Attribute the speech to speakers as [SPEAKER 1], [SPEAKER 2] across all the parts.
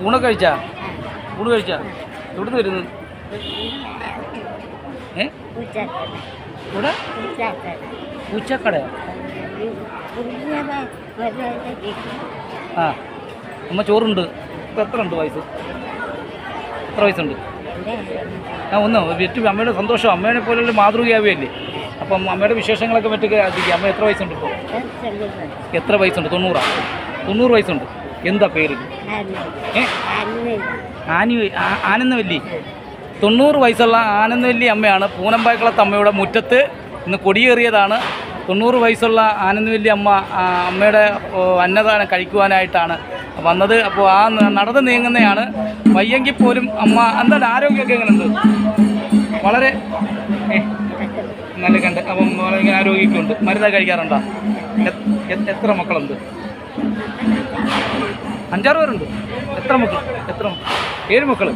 [SPEAKER 1] ഊണൊക്കെ കഴിച്ചാ? ഊണ് കഴിച്ചാ? എവിടുന്ന് വരുന്നു? ഇവിടെ പൂച്ചക്കടയാ? ആ അമ്മ ചോറുണ്ട്. ഇപ്പം എത്ര ഉണ്ട് വയസ്സ്? എത്ര വയസ്സുണ്ട്? ഒന്ന് ഏറ്റവും അമ്മയുടെ സന്തോഷം, അമ്മേനെ പോലുള്ള മാതൃകയാവുകയല്ലേ. അപ്പം അമ്മയുടെ വിശേഷങ്ങളൊക്കെ മറ്റൊക്കെ അറിയിക്കുക. അമ്മ എത്ര വയസ്സുണ്ട് ഇപ്പോൾ? എത്ര വയസ്സുണ്ട്? 90 വയസ്സുണ്ട്. എന്താ പേര്? ആനന്ദവല്ലി. 90 വയസ്സുള്ള ആനന്ദവല്ലി അമ്മയാണ് പൂനമ്പായക്കുളത്ത് അമ്മയുടെ മുറ്റത്ത് ഇന്ന് കൊടിയേറിയതാണ്. 90 വയസ്സുള്ള ആനന്ദവല്ലി അമ്മ അമ്മയുടെ അന്നദാനം കഴിക്കുവാനായിട്ടാണ് വന്നത്. അപ്പോൾ ആ നടന്ന് നീങ്ങുന്നതാണ്. വയ്യെങ്കിൽ പോലും അമ്മ എന്താണ് ആരോഗ്യമൊക്കെ എങ്ങനെയുണ്ട്? വളരെ നല്ല കണ്ട്. അപ്പം ഇങ്ങനെ ആരോഗ്യമൊക്കെയുണ്ട്. മരുന്നൊക്കെ കഴിക്കാറുണ്ടോ? എത്ര മക്കളുണ്ട്? 5-6 പേരുണ്ട്. എത്ര മക്കൾ? 7 മക്കൾ.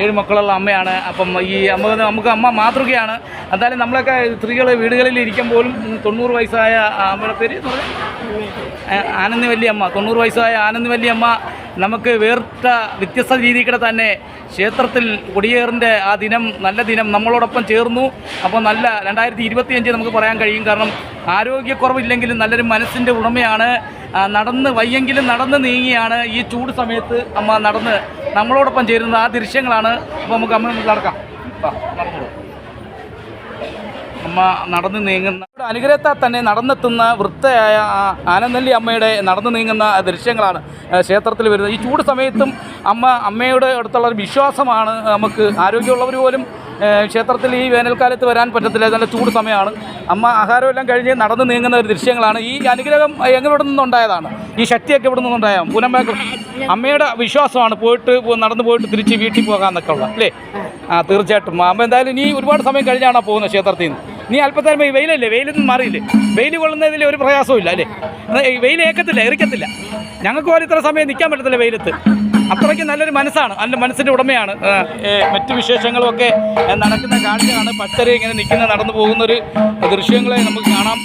[SPEAKER 1] 7 മക്കളുള്ള അമ്മയാണ്. അപ്പം ഈ നമുക്ക് അമ്മ മാതൃകയാണ്. എന്തായാലും നമ്മളൊക്കെ സ്ത്രീകൾ വീടുകളിൽ ഇരിക്കുമ്പോഴും 90 വയസ്സായ അമ്മയുടെ പേര് ആനന്ദവല്ലി അമ്മ, 90 വയസ്സായ ആനന്ദവല്ലി അമ്മ നമുക്ക് വേറിട്ട വ്യത്യസ്ത രീതിയിൽ തന്നെ ക്ഷേത്രത്തിൽ കൊടിയേറിൻ്റെ ആ ദിനം, നല്ല ദിനം നമ്മളോടൊപ്പം ചേർന്നു. അപ്പോൾ നല്ല 2025 നമുക്ക് പറയാൻ കഴിയും. കാരണം ആരോഗ്യക്കുറവില്ലെങ്കിലും നല്ലൊരു മനസ്സിൻ്റെ ഉടമയാണ്. വയ്യെങ്കിലും നടന്ന് നീങ്ങിയാണ് ഈ ചൂട് സമയത്ത് അമ്മ നടന്ന് നമ്മളോടൊപ്പം ചേരുന്നത്. ആ ദൃശ്യങ്ങളാണ്. അപ്പോൾ നമുക്ക് അമ്മ നടക്കാം. നടന്നു അമ്മ നടന്ന് നീങ്ങുന്ന അനുഗ്രഹത്താൽ തന്നെ നടന്നെത്തുന്ന വൃത്തയായ ആനന്ദവല്ലി അമ്മയുടെ നടന്നു നീങ്ങുന്ന ദൃശ്യങ്ങളാണ് ക്ഷേത്രത്തിൽ വരുന്നത്. ഈ ചൂട് സമയത്തും അമ്മയുടെ അടുത്തുള്ള ഒരു വിശ്വാസമാണ്. നമുക്ക് ആരോഗ്യമുള്ളവർ പോലും ക്ഷേത്രത്തിൽ ഈ വേനൽക്കാലത്ത് വരാൻ പറ്റത്തില്ല. നല്ല ചൂട് സമയമാണ്. അമ്മ ആഹാരമെല്ലാം കഴിഞ്ഞ് നടന്നു നീങ്ങുന്ന ഒരു ദൃശ്യങ്ങളാണ്. ഈ അനുഗ്രഹം എവിടെ നിന്നുണ്ടായതാണ്? ഈ ശക്തിയൊക്കെ ഇവിടെ നിന്നുണ്ടായതാണ്. പൂനമ്പായക്കുളം അമ്മയുടെ വിശ്വാസമാണ്. നടന്നു പോയിട്ട് തിരിച്ച് വീട്ടിൽ പോകാമെന്നൊക്കെ ഉള്ള അല്ലേ? തീർച്ചയായിട്ടും. അമ്മ എന്തായാലും ഇനി ഒരുപാട് സമയം കഴിഞ്ഞാണ് പോകുന്നത് ക്ഷേത്രത്തിൽ നിന്ന്. നീ അല്പത്തേരം ഈ വെയിലല്ലേ, വെയിലൊന്നും മാറിയില്ലേ? വെയിൽ കൊള്ളുന്നതിൽ ഒരു പ്രയാസവും ഇല്ല അല്ലേ? വെയിൽ ഏക്കത്തില്ല, എറിക്കത്തില്ല. ഞങ്ങൾക്ക് പോലും ഇത്ര സമയം നിൽക്കാൻ പറ്റത്തില്ല വെയിലത്ത്. അത്രയ്ക്ക് നല്ലൊരു മനസ്സാണ്, നല്ല മനസ്സിൻ്റെ ഉടമയാണ്. മറ്റു വിശേഷങ്ങളുമൊക്കെ നടക്കുന്ന കാഴ്ചയാണ്. ഭക്തർ ഇങ്ങനെ നടന്നു പോകുന്നൊരു ദൃശ്യങ്ങളെ നമുക്ക് കാണാം.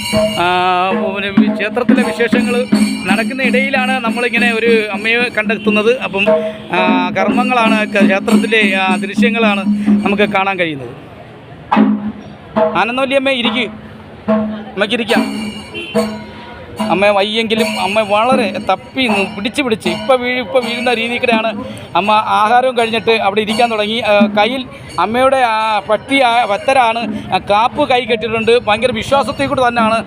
[SPEAKER 1] ക്ഷേത്രത്തിലെ വിശേഷങ്ങൾ നടക്കുന്ന ഇടയിലാണ് നമ്മളിങ്ങനെ ഒരു അമ്മയെ കണ്ടെത്തുന്നത്. അപ്പം കർമ്മങ്ങളാണ്, ക്ഷേത്രത്തിലെ ദൃശ്യങ്ങളാണ് നമുക്ക് കാണാൻ കഴിയുന്നത്. ആനന്ദവല്ലി അമ്മ അമ്മയ്ക്കിരിക്കാം. അമ്മ വയ്യെങ്കിലും അമ്മ വളരെ തപ്പി പിടിച്ച് ഇപ്പോൾ വീഴുന്ന രീതിയിലാണ് അമ്മ ആഹാരവും കഴിഞ്ഞിട്ട് അവിടെ ഇരിക്കാൻ തുടങ്ങി. കയ്യിൽ അമ്മയുടെ ഭക്തരാണ് കാപ്പ് കൈ കെട്ടിയിട്ടുണ്ട്. ഭയങ്കര വിശ്വാസത്തിൽ കൂടെ തന്നെയാണ്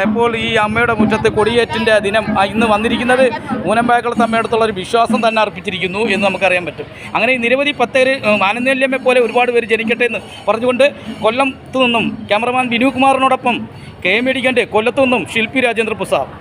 [SPEAKER 1] ഇപ്പോൾ ഈ അമ്മയുടെ മുറ്റത്ത് കൊടിയേറ്റിൻ്റെ ദിനം ഇന്ന് വന്നിരിക്കുന്നത്. പൂനമ്പായക്കുളത്ത് അമ്മയടുത്തുള്ളൊരു വിശ്വാസം തന്നെ അർപ്പിച്ചിരിക്കുന്നു എന്ന് നമുക്കറിയാൻ പറ്റും. അങ്ങനെ നിരവധി ഭക്തർ ആനന്ദവല്ലി അമ്മയെ പോലെ ഒരുപാട് പേര് ജനിക്കട്ടെ എന്ന് പറഞ്ഞുകൊണ്ട് കൊല്ലത്തു നിന്നും ക്യാമറമാൻ വിനു കുമാറിനോടൊപ്പം KM കൊല്ലത്തു നിന്നും ശില്പി രാജേന്ദ്ര പ്രസാദ്.